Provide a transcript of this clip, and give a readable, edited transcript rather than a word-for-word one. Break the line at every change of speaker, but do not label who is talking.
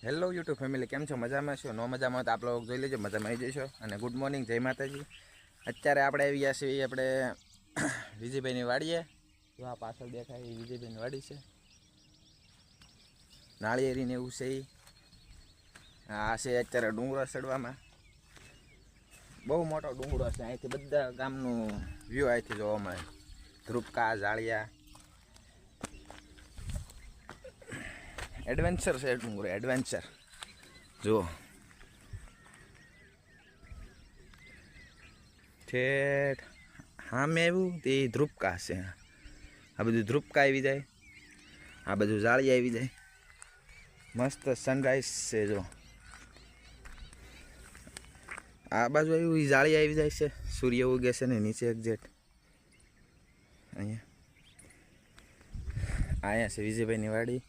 Hello YouTube family, કેમ છો? મજામાં છો? નો મજામાં તો આપ લોકો જોઈ લેજો, મજામાં આવી જશો. અને ગુડ મોર્નિંગ, જય માતાજી. અત્યારે આપણે આવી ગયા છીએ આપણે વિજયભાઈની વાડીએ. જો આ પાછળ દેખાય એ વિજયભાઈની વાડી છે. નાળિયેરીને એવું છે. આ છે અત્યારે ડુંગરો ચડવામાં. બહુ મોટો ડુંગરો છે. અહીંથી બધા ગામનું વ્યૂ અહીંથી જોવા મળે. ધ્રુપકા, ઝાળિયા, એડવેન્ચર છે ડુંગરો, એડવેન્ચર. જુઓ ઠેઠ સામે આવ્યું તે ધ્રુપકા છે. આ બધું ધ્રુપકા આવી જાય, આ બધું ઝાળી આવી જાય. મસ્ત સનરાઈઝ છે. જો આ બાજુ આવ્યું એ ઝાળી આવી જાય છે. સૂર્ય ઉગે છે ને નીચે એક્ઝેક્ટ અહીંયા છે વિજયભાઈની વાડી.